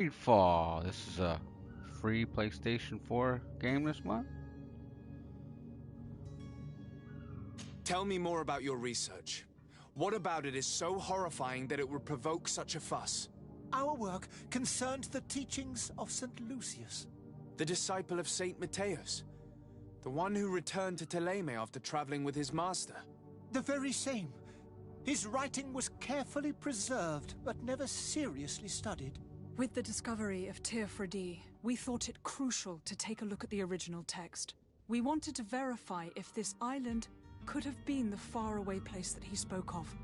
Greedfall. This is a free PlayStation 4 game this month. Tell me more about your research. What about it is so horrifying that it would provoke such a fuss? Our work concerned the teachings of St. Lucius. The disciple of Saint Matthias? The one who returned to Teleme after traveling with his master? The very same. His writing was carefully preserved, but never seriously studied. With the discovery of Teofredi, we thought it crucial to take a look at the original text. We wanted to verify if this island could have been the faraway place that he spoke of.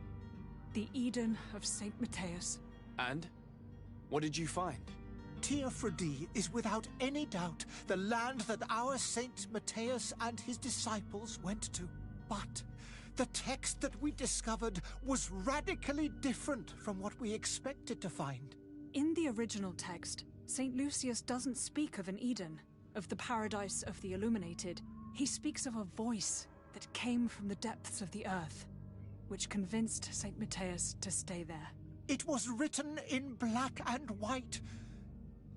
The Eden of Saint Matthias. And? What did you find? Teofredi is without any doubt the land that our Saint Matthias and his disciples went to. But the text that we discovered was radically different from what we expected to find. In the original text, St. Lucius doesn't speak of an Eden, of the paradise of the illuminated. He speaks of a voice that came from the depths of the earth, which convinced St. Matthias to stay there. It was written in black and white,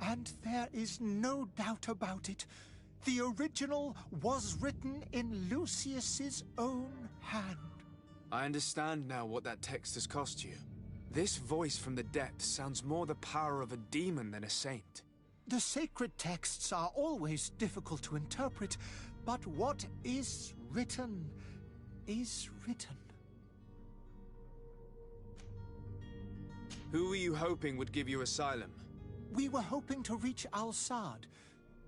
and there is no doubt about it. The original was written in Lucius's own hand. I understand now what that text has cost you. This voice from the depths sounds more the power of a demon than a saint. The sacred texts are always difficult to interpret, but what is written is written. Who were you hoping would give you asylum? We were hoping to reach Al-Sad.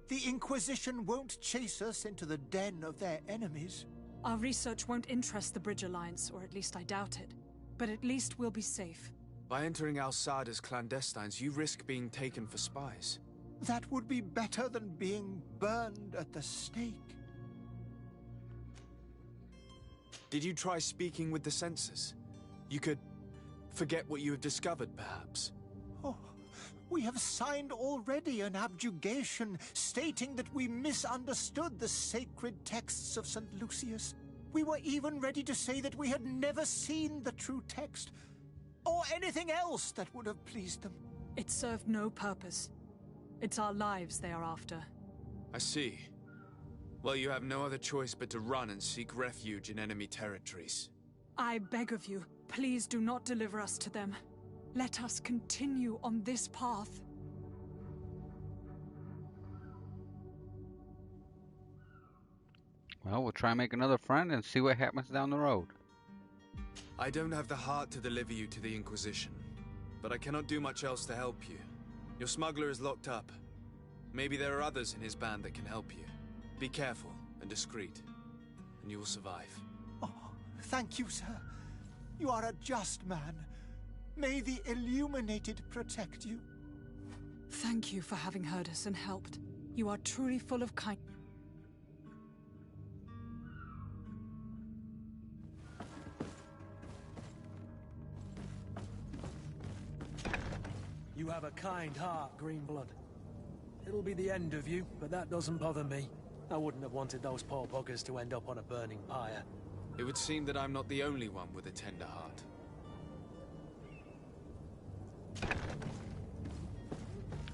The Inquisition won't chase us into the den of their enemies. Our research won't interest the Bridge Alliance, or at least I doubt it. But at least we'll be safe. By entering Al-Sad as clandestines, you risk being taken for spies. That would be better than being burned at the stake. Did you try speaking with the censors? You could forget what you have discovered, perhaps. Oh, we have signed already an abjugation stating that we misunderstood the sacred texts of St. Lucius. We were even ready to say that we had never seen the true text, or anything else that would have pleased them. It served no purpose. It's our lives they are after. I see. Well, you have no other choice but to run and seek refuge in enemy territories. I beg of you, please do not deliver us to them. Let us continue on this path. Well, we'll try and make another friend and see what happens down the road. I don't have the heart to deliver you to the Inquisition, but I cannot do much else to help you. Your smuggler is locked up. Maybe there are others in his band that can help you. Be careful and discreet, and you will survive. Oh, thank you, sir. You are a just man. May the Illuminated protect you. Thank you for having heard us and helped. You are truly full of kindness. You have a kind heart, Greenblood. It'll be the end of you, but that doesn't bother me. I wouldn't have wanted those poor buggers to end up on a burning pyre. It would seem that I'm not the only one with a tender heart.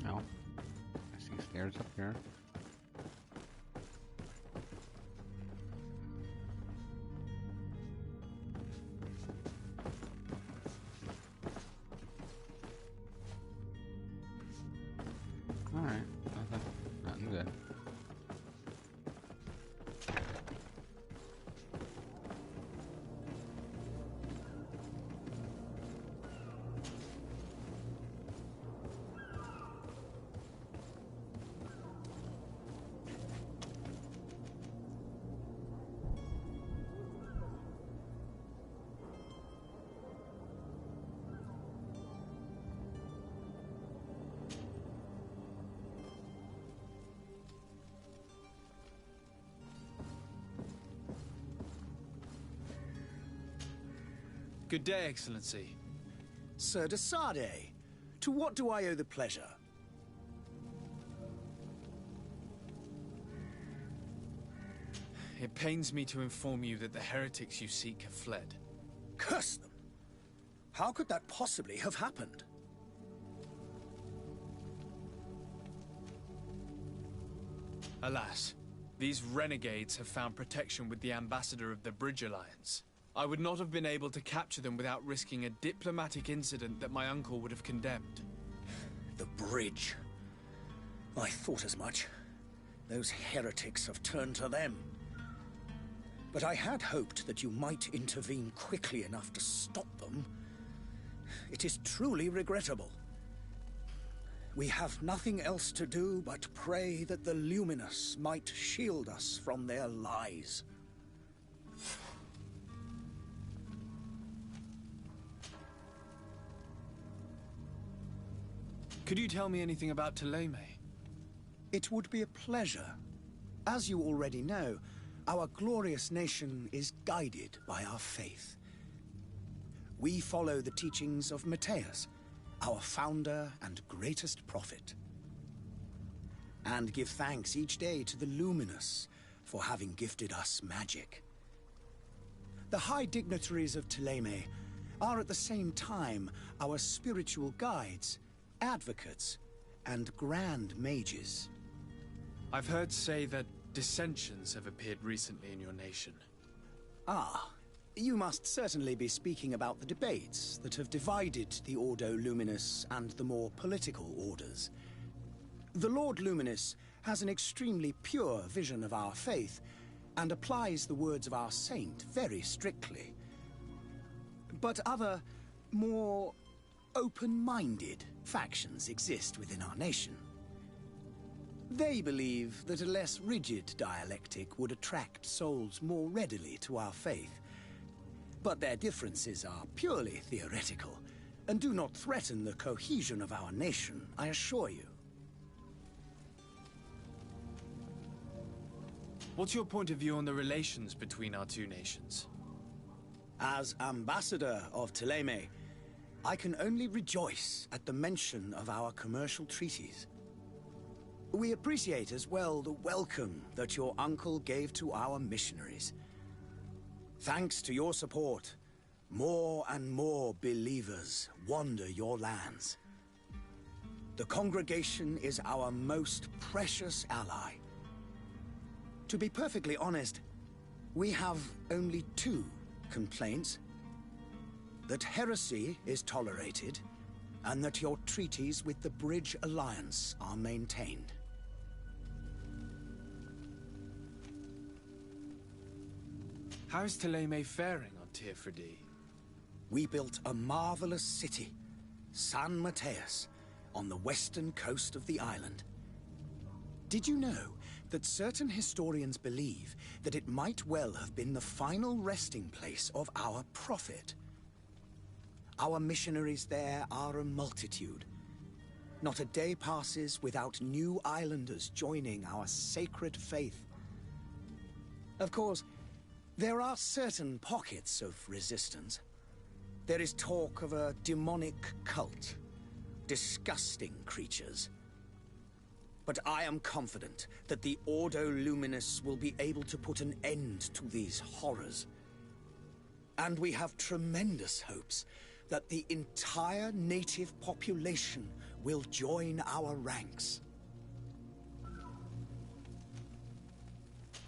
No. I see stairs up here. Alright, nothing good. Good day, Excellency. Sir de Sade, to what do I owe the pleasure? It pains me to inform you that the heretics you seek have fled. Curse them! How could that possibly have happened? Alas, these renegades have found protection with the ambassador of the Bridge Alliance. I would not have been able to capture them without risking a diplomatic incident that my uncle would have condemned. The bridge. I thought as much. Those heretics have turned to them. But I had hoped that you might intervene quickly enough to stop them. It is truly regrettable. We have nothing else to do but pray that the Luminous might shield us from their lies. Could you tell me anything about Thélème? It would be a pleasure. As you already know, our glorious nation is guided by our faith. We follow the teachings of Matthias, our founder and greatest prophet, and give thanks each day to the Luminous for having gifted us magic. The high dignitaries of Thélème are at the same time our spiritual guides, advocates, and grand mages. I've heard say that dissensions have appeared recently in your nation. Ah, you must certainly be speaking about the debates that have divided the Ordo Luminous and the more political orders. The Lord Luminous has an extremely pure vision of our faith and applies the words of our saint very strictly. But other, more open-minded factions exist within our nation. They believe that a less rigid dialectic would attract souls more readily to our faith. But their differences are purely theoretical and do not threaten the cohesion of our nation, I assure you. What's your point of view on the relations between our two nations? As ambassador of Thélème, I can only rejoice at the mention of our commercial treaties. We appreciate as well the welcome that your uncle gave to our missionaries. Thanks to your support, more and more believers wander your lands. The congregation is our most precious ally. To be perfectly honest, we have only two complaints: that heresy is tolerated, and that your treaties with the Bridge Alliance are maintained. How is Thélème faring on Teofridi? We built a marvelous city, San Matthias, on the western coast of the island. Did you know that certain historians believe that it might well have been the final resting place of our prophet? Our missionaries there are a multitude. Not a day passes without new islanders joining our sacred faith. Of course, there are certain pockets of resistance. There is talk of a demonic cult, disgusting creatures. But I am confident that the Ordo Luminous will be able to put an end to these horrors. And we have tremendous hopes that the entire native population will join our ranks.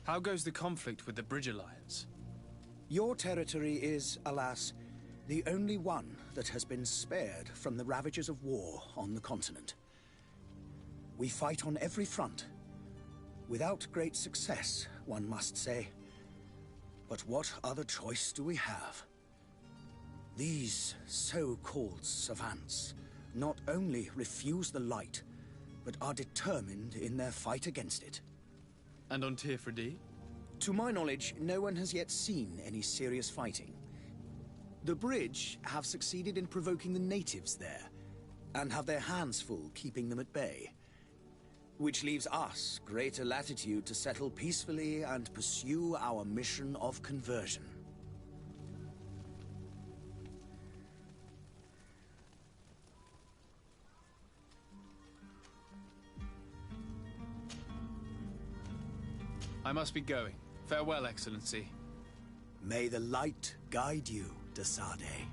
How goes the conflict with the Bridge Alliance? Your territory is, alas, the only one that has been spared from the ravages of war on the continent. We fight on every front. Without great success, one must say. But what other choice do we have? These so-called savants not only refuse the light, but are determined in their fight against it. And on Teofridi? To my knowledge, no one has yet seen any serious fighting. The Bridge have succeeded in provoking the natives there, and have their hands full keeping them at bay. Which leaves us greater latitude to settle peacefully and pursue our mission of conversion. I must be going. Farewell, Excellency. May the light guide you, de Sade.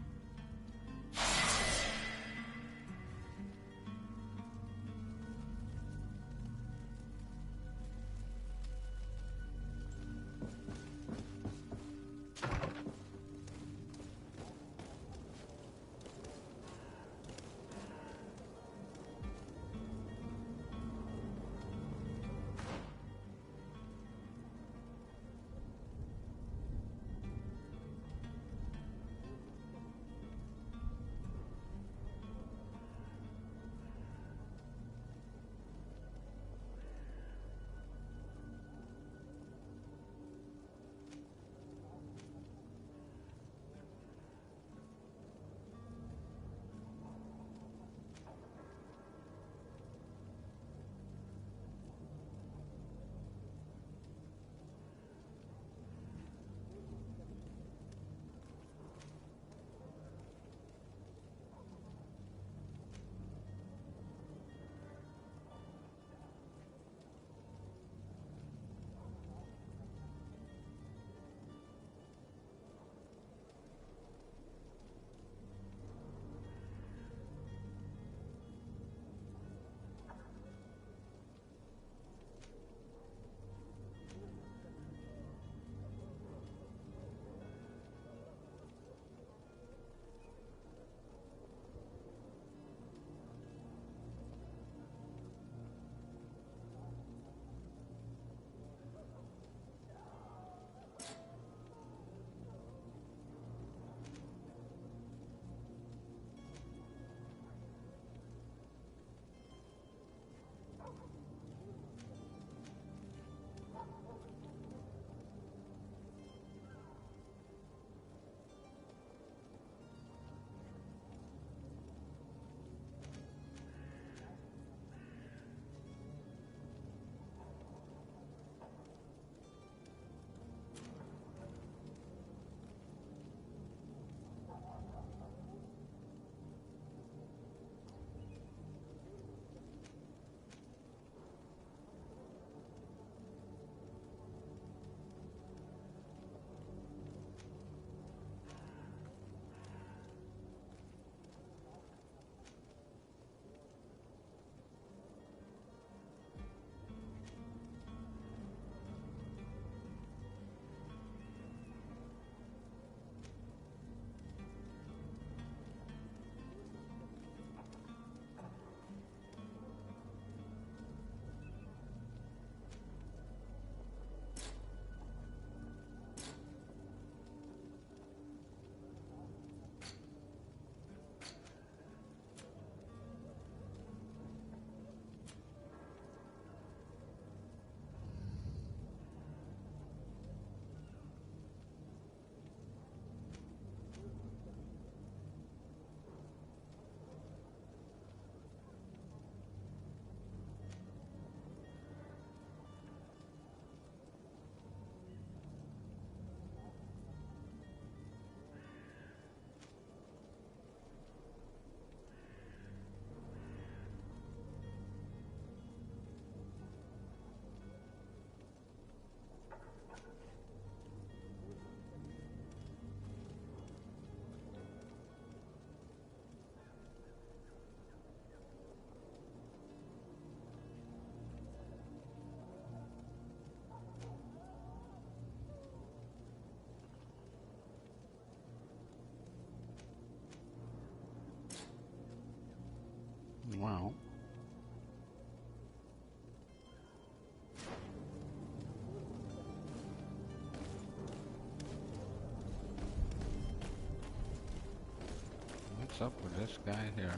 What's up with this guy here?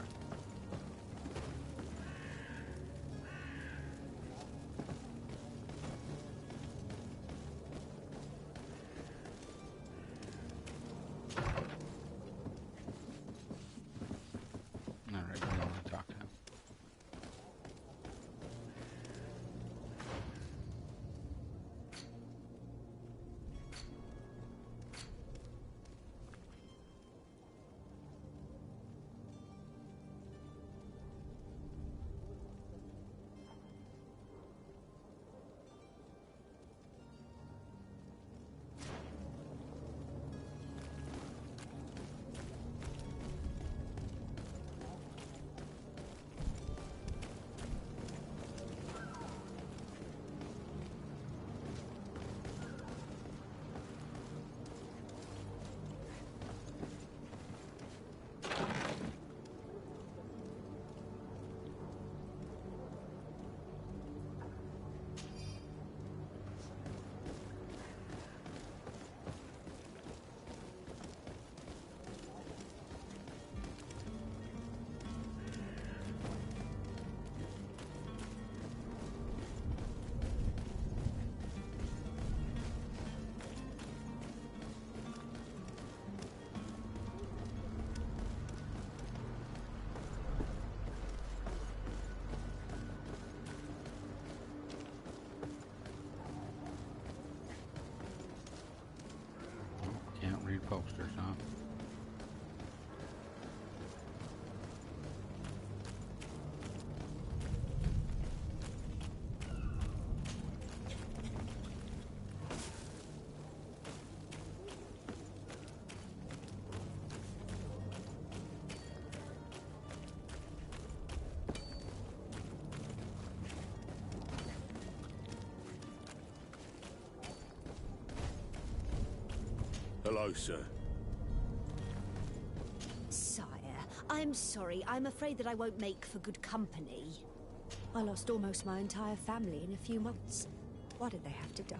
Alright, we don't want to talk to him. Can't read posters, huh? Hello, sir. Sire, I'm sorry. I'm afraid that I won't make for good company. I lost almost my entire family in a few months. Why did they have to die?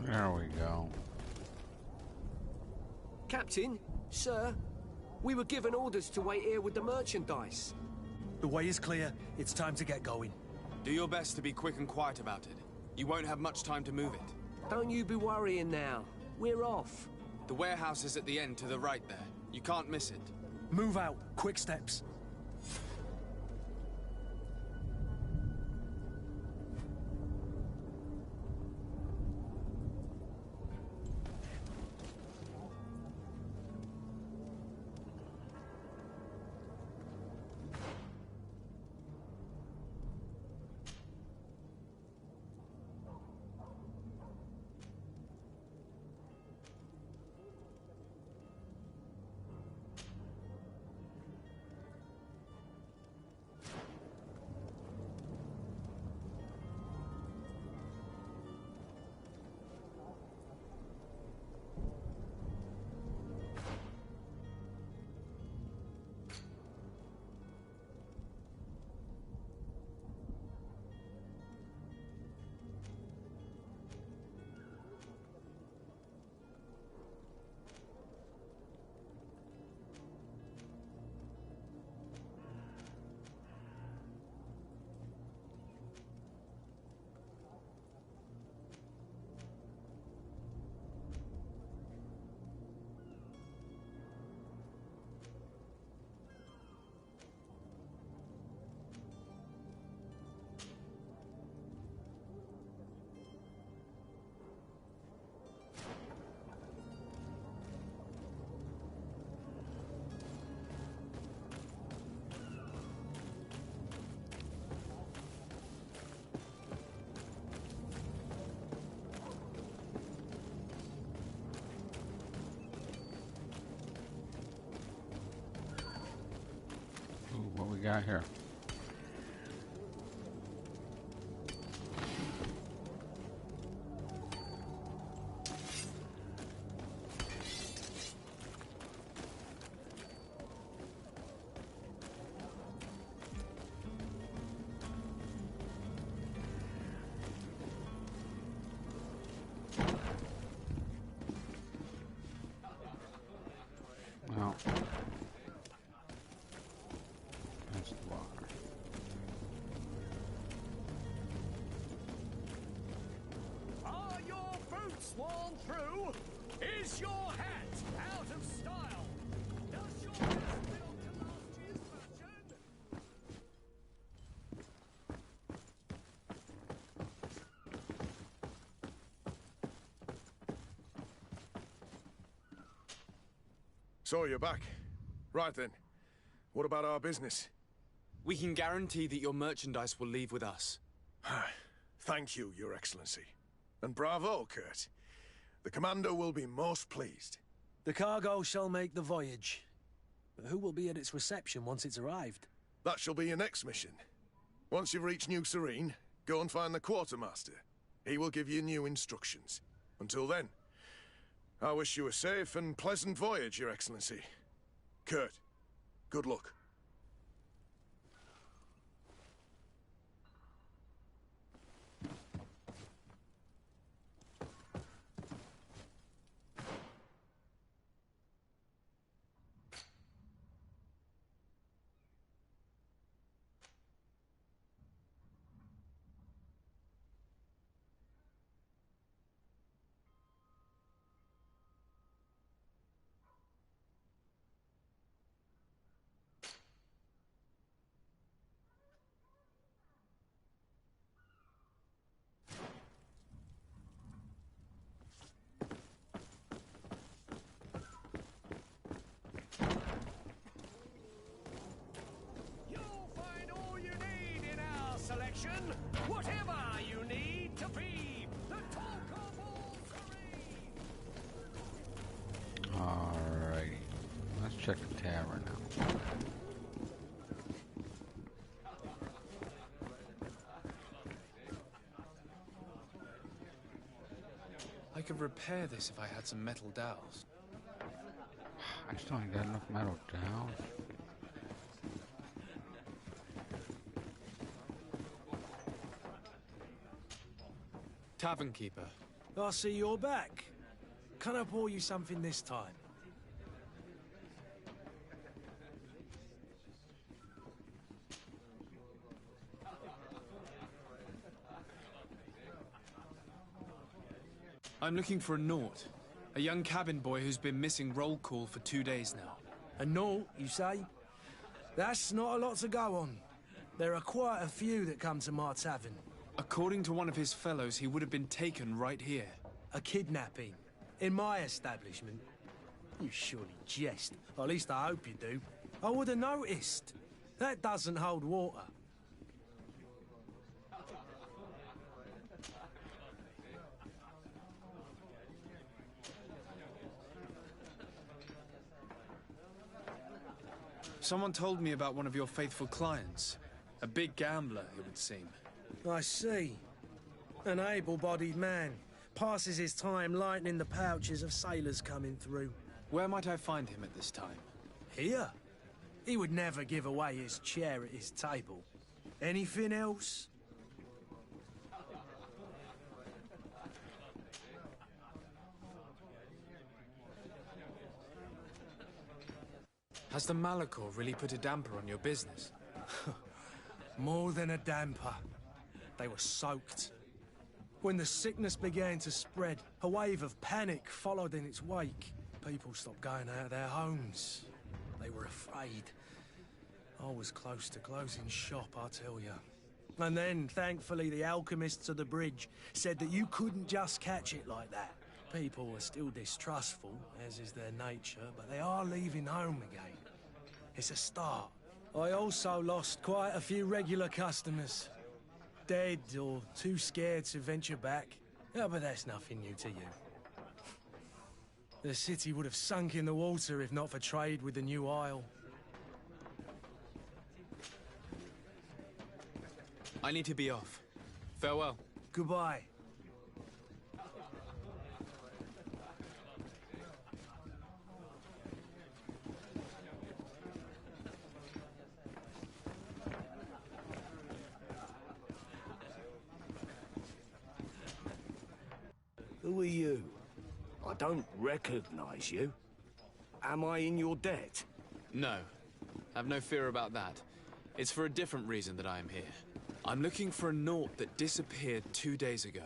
There we go. Captain, sir, we were given orders to wait here with the merchandise. The way is clear. It's time to get going. Do your best to be quick and quiet about it. You won't have much time to move it. Don't you be worrying now. We're off. The warehouse is at the end to the right there. You can't miss it. Move out. Quick steps. got here? Well, that's the water. Are your boots worn through? Is your hat out of style? Does your vest belong to last year's fashion? So you're back. Right then. What about our business? We can guarantee that your merchandise will leave with us. Thank you, Your Excellency. And bravo, Kurt. The Commander will be most pleased. The cargo shall make the voyage. But who will be at its reception once it's arrived? That shall be your next mission. Once you've reached New Serene, go and find the Quartermaster. He will give you new instructions. Until then, I wish you a safe and pleasant voyage, Your Excellency. Kurt, good luck. You'll find all you need in our selection. Whatever you need to be the talk of all Serene. Alrighty. Let's check the tavern now. I could repair this if I had some metal dowels. I just don't got enough metal down. Tavern keeper. I see you're back. Can I pour you something this time? I'm looking for a Naut. A young cabin boy who's been missing roll call for 2 days now. A Naut, you say? That's not a lot to go on. There are quite a few that come to my tavern. According to one of his fellows, he would have been taken right here. A kidnapping. In my establishment. You surely jest. Or at least I hope you do. I would have noticed. That doesn't hold water. Someone told me about one of your faithful clients. A big gambler, it would seem. I see. An able-bodied man. Passes his time lightening the pouches of sailors coming through. Where might I find him at this time? Here? He would never give away his chair at his table. Anything else? Has the Malachor really put a damper on your business? More than a damper. They were soaked. When the sickness began to spread, a wave of panic followed in its wake. People stopped going out of their homes. They were afraid. I was close to closing shop, I tell you. And then, thankfully, the alchemists of the bridge said that you couldn't just catch it like that. People were still distrustful, as is their nature, but they are leaving home again. It's a start. I also lost quite a few regular customers. Dead or too scared to venture back. Yeah, but that's nothing new to you. The city would have sunk in the water if not for trade with the new isle. I need to be off. Farewell. Goodbye. Who are you? I don't recognize you. Am I in your debt? No. Have no fear about that. It's for a different reason that I am here. I'm looking for a Naut that disappeared 2 days ago,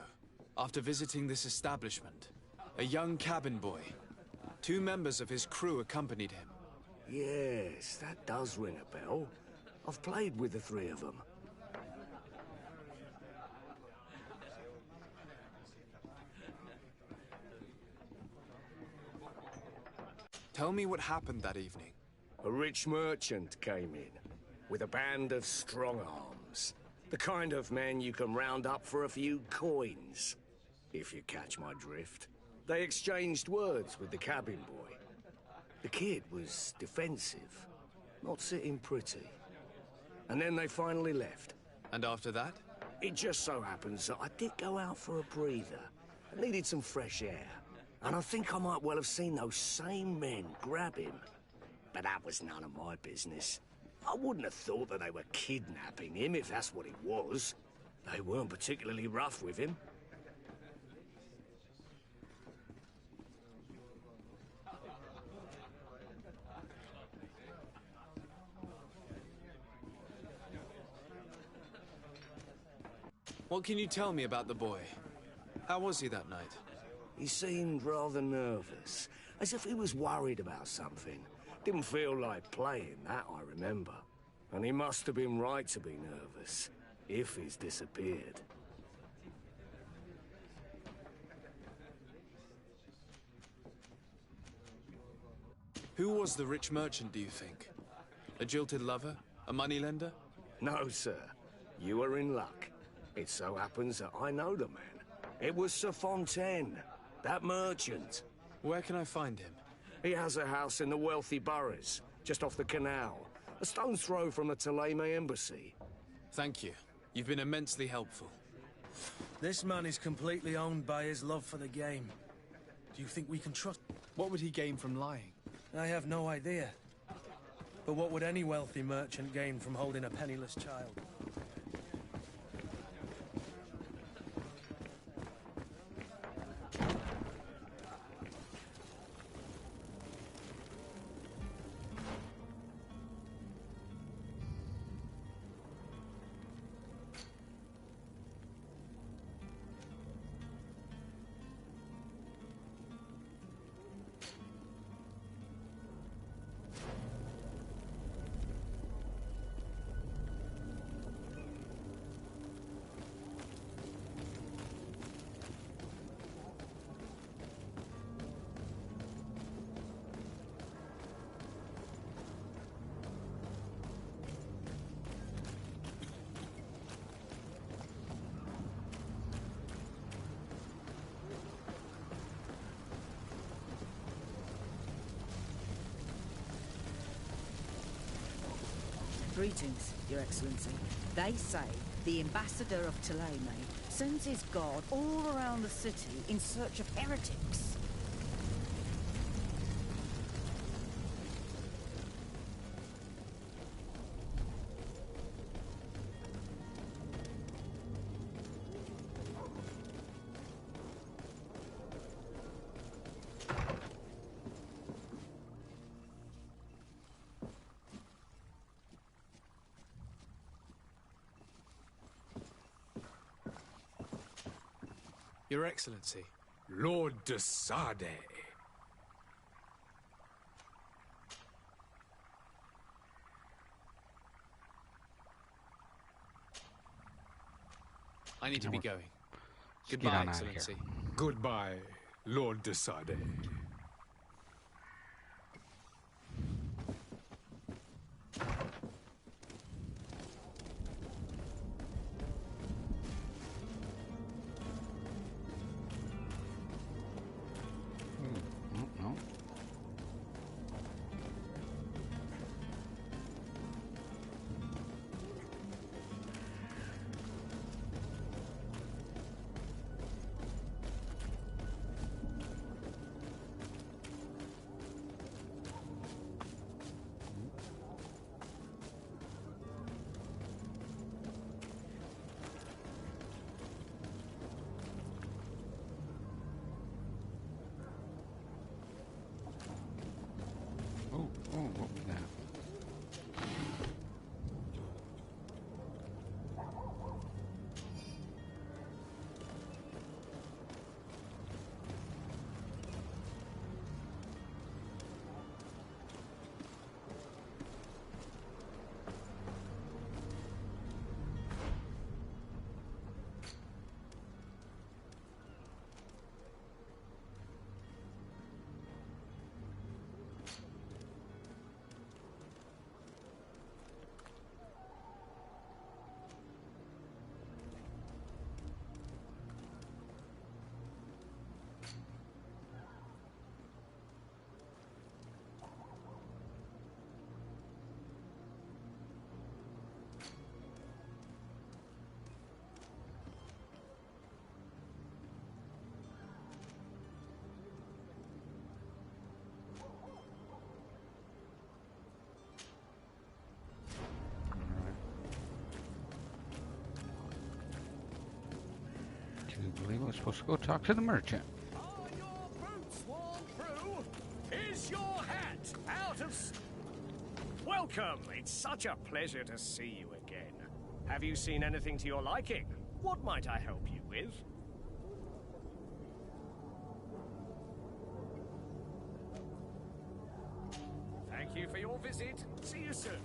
after visiting this establishment. A young cabin boy. 2 members of his crew accompanied him. Yes, that does ring a bell. I've played with the 3 of them. Tell me what happened that evening. A rich merchant came in, with a band of strong-arms. The kind of men you can round up for a few coins, if you catch my drift. They exchanged words with the cabin boy. The kid was defensive, not sitting pretty. And then they finally left. And after that? It just so happens that I did go out for a breather. I needed some fresh air. And I think I might well have seen those same men grab him. But that was none of my business. I wouldn't have thought that they were kidnapping him, if that's what it was. They weren't particularly rough with him. What can you tell me about the boy? How was he that night? He seemed rather nervous, as if he was worried about something. Didn't feel like playing, that I remember. And he must have been right to be nervous, if he's disappeared. Who was the rich merchant, do you think? A jilted lover? A moneylender? No, sir. You are in luck. It so happens that I know the man. It was Sir Fontaine, that merchant. Where can I find him? He has a house in the wealthy boroughs, just off the canal. A stone's throw from the Theleme embassy. Thank you. You've been immensely helpful. This man is completely owned by his love for the game. Do you think we can trust? What would he gain from lying? I have no idea. But what would any wealthy merchant gain from holding a penniless child? Greetings, Your Excellency. They say the ambassador of Theleme sends his guard all around the city in search of heretics. Your Excellency. Lord de Sade. I need to be going. Get Goodbye, on outta here. Excellency. Goodbye, Lord de Sade. No. believe we're supposed to go talk to the merchant. Are your boots worn through? Is your hat out of... Welcome. It's such a pleasure to see you again. Have you seen anything to your liking? What might I help you with? Thank you for your visit. See you soon.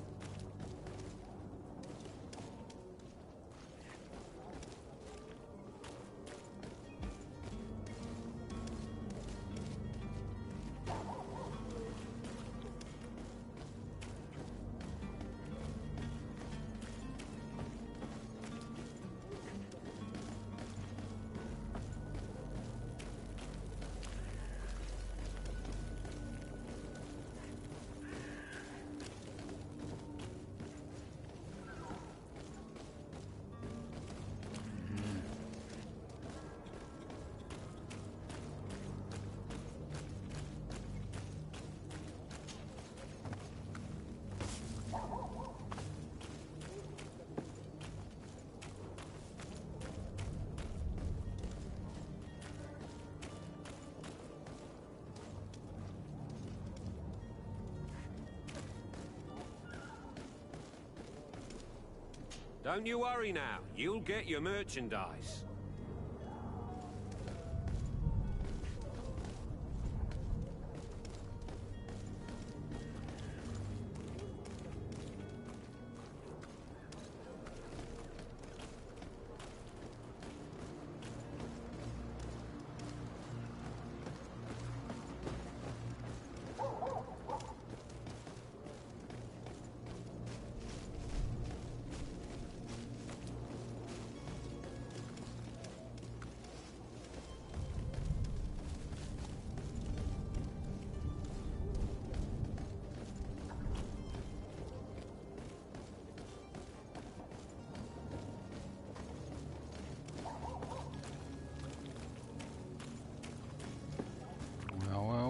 Don't you worry now. You'll get your merchandise.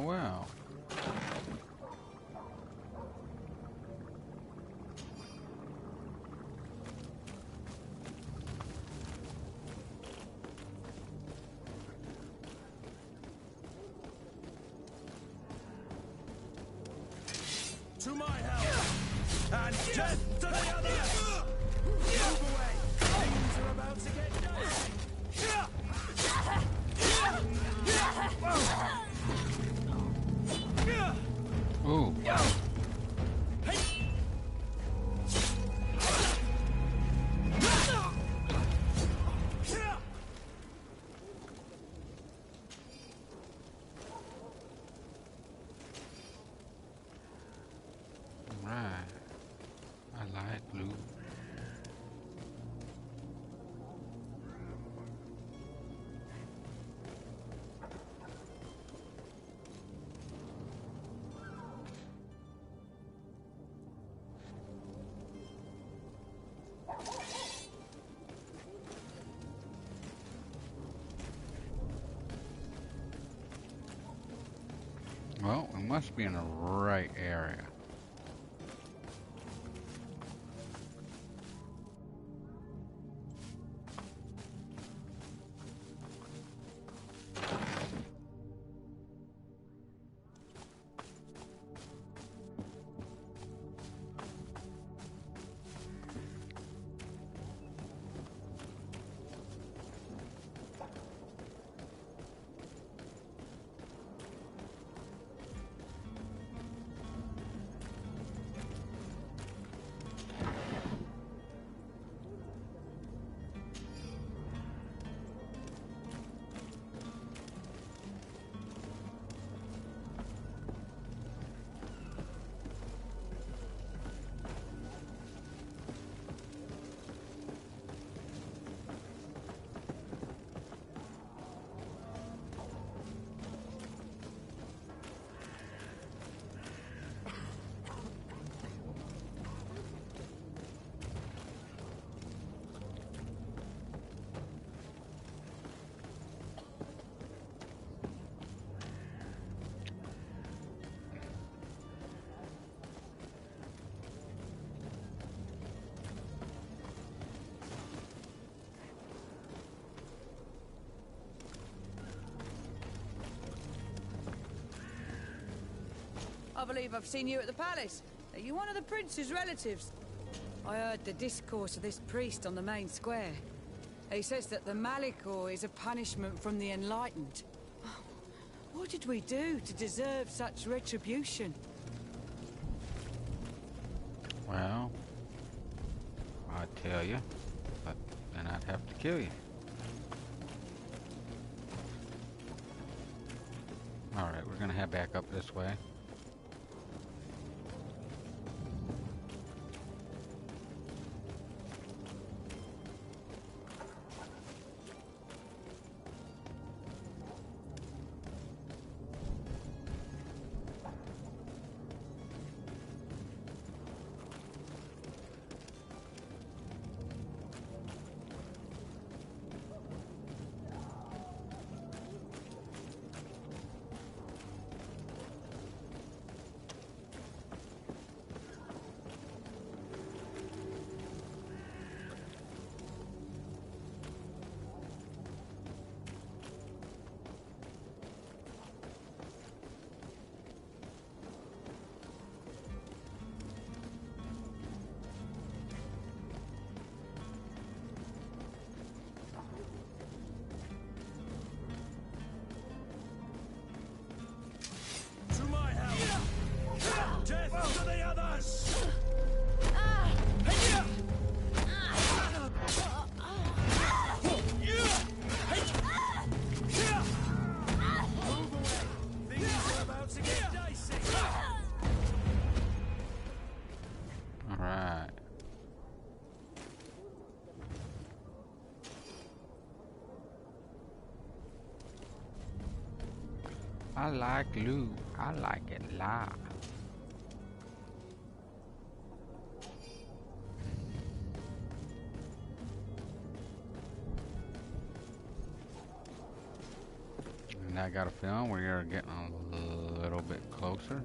Well. To my help! And death to the other! Move away! Things are about to get dicey! Ooh. Right. I like blue. Well, we must be in the right area. I believe I've seen you at the palace. Are you one of the prince's relatives? I heard the discourse of this priest on the main square. He says that the Malicor is a punishment from the enlightened. What did we do to deserve such retribution? Well, I'd tell you, but then I'd have to kill you. Alright, we're gonna head back up this way. Death to the others! Move away! Things are about to get dicey! Alright. I like loot. I like it live. And I got a feeling we are getting a little bit closer.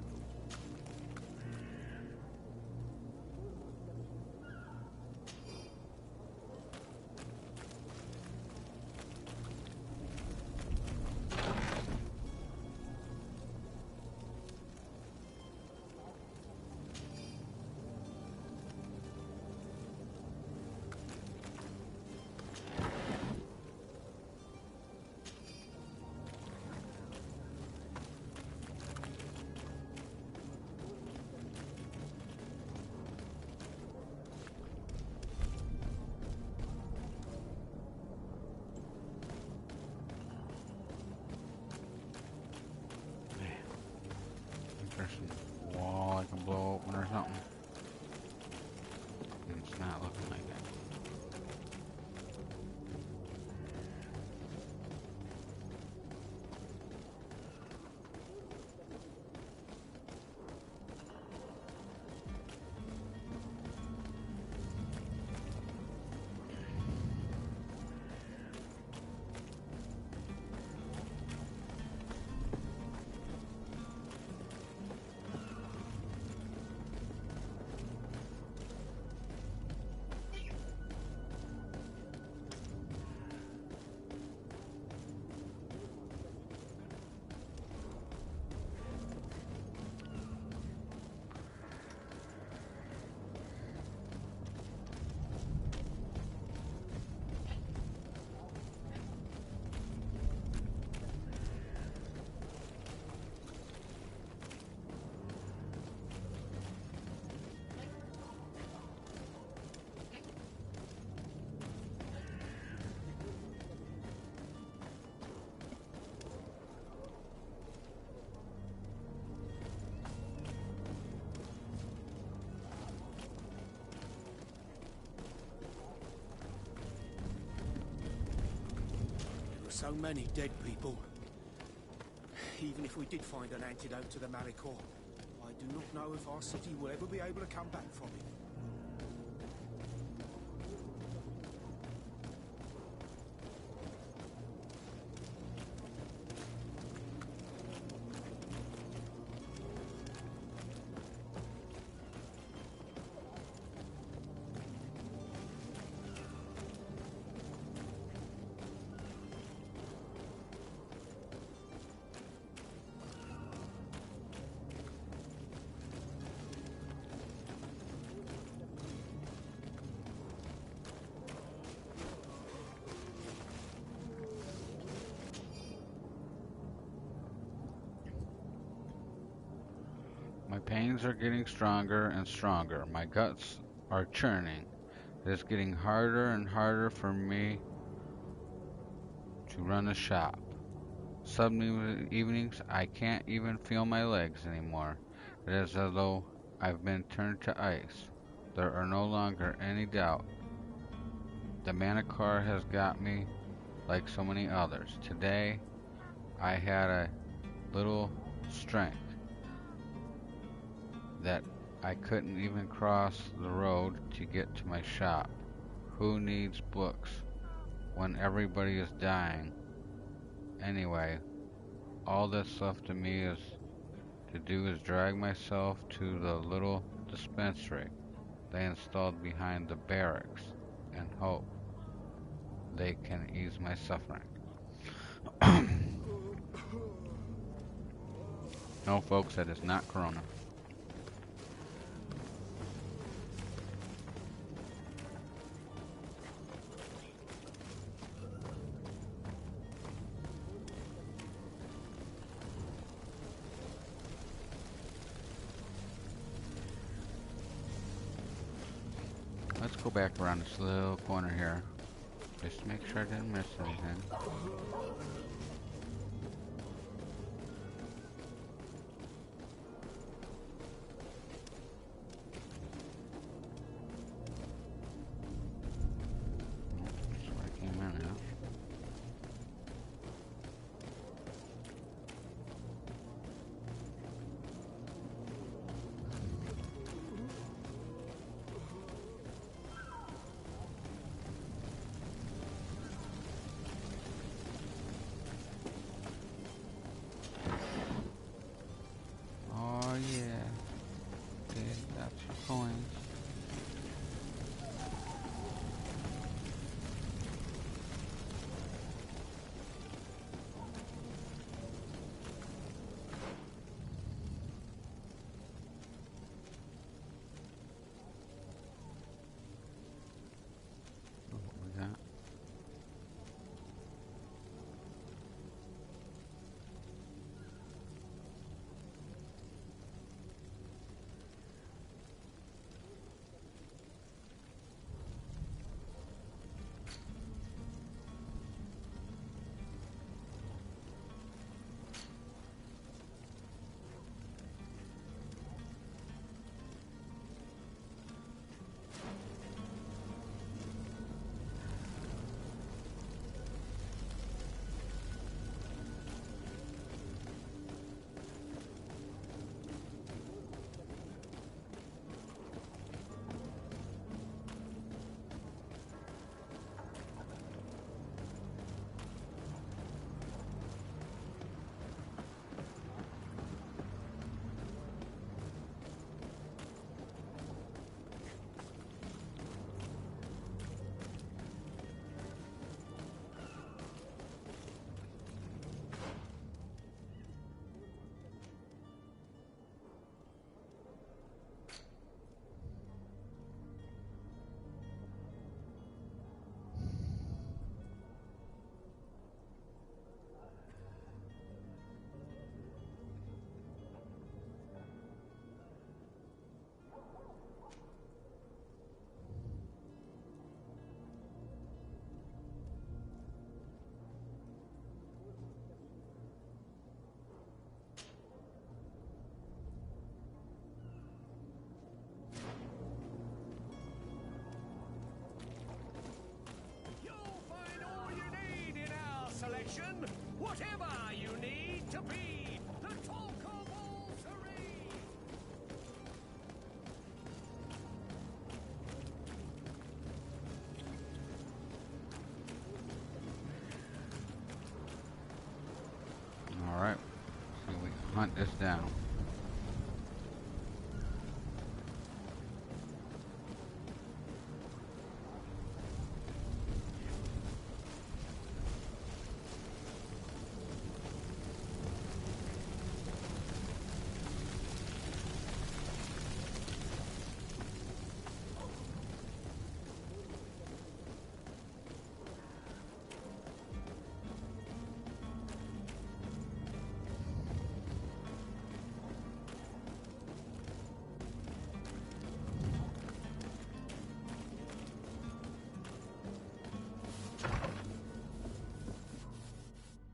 There's some wall I can blow open or something. It's not looking like that. So many dead people. Even if we did find an antidote to the Malicor, I do not know if our city will ever be able to come back from it. My pains are getting stronger and stronger. My guts are churning. It is getting harder and harder for me to run a shop. Some evenings I can't even feel my legs anymore. It is as though I've been turned to ice. There are no longer any doubt. The Manticore has got me like so many others. Today I had a little strength that I couldn't even cross the road to get to my shop. Who needs books when everybody is dying? Anyway, all that's left to me is to do is drag myself to the little dispensary they installed behind the barracks and hope they can ease my suffering. No, folks, that is not Corona. Let's go back around this little corner here, just to make sure I didn't miss anything. That's where I came in at. Oh yeah, that's your coins. What we got? Selection, whatever you need to be, the talk of all serene. Alright, so we can hunt this down.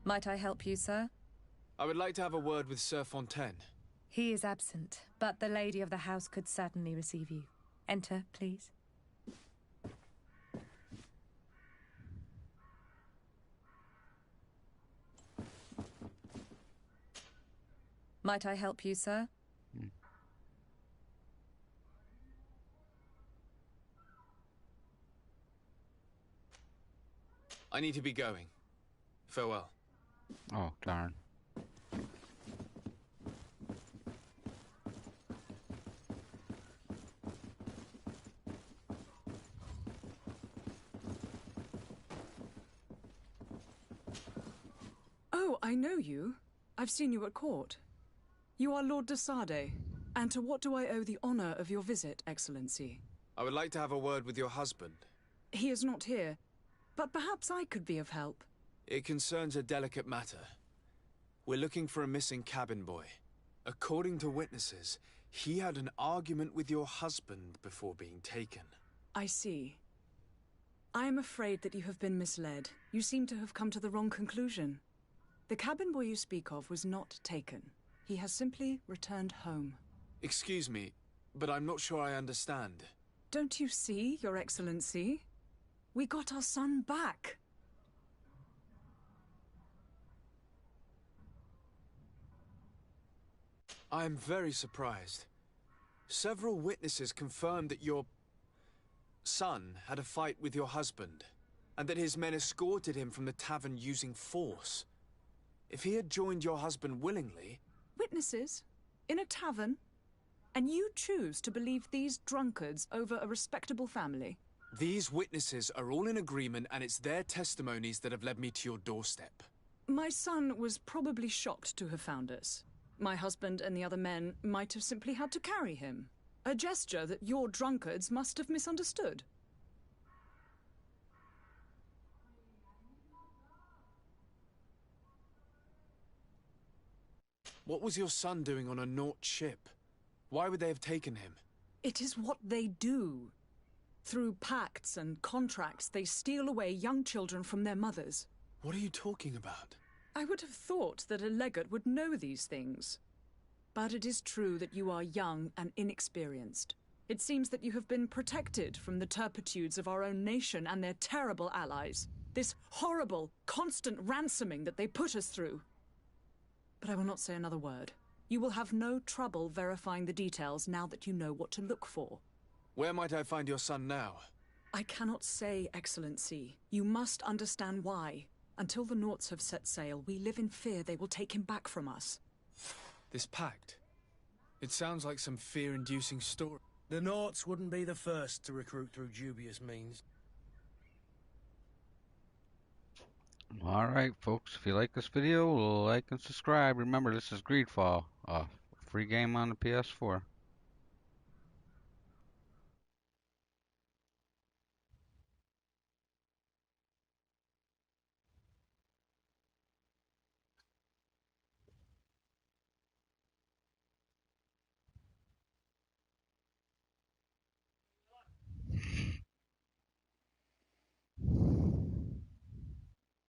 Might I help you, sir? I would like to have a word with Sir Fontaine. He is absent, but the lady of the house could certainly receive you. Enter, please. Might I help you, sir? I need to be going. Farewell. Oh, darn. Oh, I know you. I've seen you at court. You are Lord Desade. And to what do I owe the honor of your visit, Excellency? I would like to have a word with your husband. He is not here, but perhaps I could be of help. It concerns a delicate matter. We're looking for a missing cabin boy. According to witnesses, he had an argument with your husband before being taken. I see. I am afraid that you have been misled. You seem to have come to the wrong conclusion. The cabin boy you speak of was not taken. He has simply returned home. Excuse me, but I'm not sure I understand. Don't you see, Your Excellency? We got our son back. I am very surprised. Several witnesses confirmed that your son had a fight with your husband, and that his men escorted him from the tavern using force. If he had joined your husband willingly... Witnesses? In a tavern? And you choose to believe these drunkards over a respectable family? These witnesses are all in agreement, and it's their testimonies that have led me to your doorstep. My son was probably shocked to have found us. My husband and the other men might have simply had to carry him. A gesture that your drunkards must have misunderstood. What was your son doing on a Naut ship? Why would they have taken him? It is what they do. Through pacts and contracts, they steal away young children from their mothers. What are you talking about? I would have thought that a legate would know these things. But it is true that you are young and inexperienced. It seems that you have been protected from the turpitudes of our own nation and their terrible allies. This horrible, constant ransoming that they put us through. But I will not say another word. You will have no trouble verifying the details now that you know what to look for. Where might I find your son now? I cannot say, Excellency. You must understand why. Until the Nauts have set sail, we live in fear they will take him back from us. This pact? It sounds like some fear-inducing story. The Nauts wouldn't be the first to recruit through dubious means. Alright, folks, if you like this video, like and subscribe. Remember, this is Greedfall, a free game on the PS4.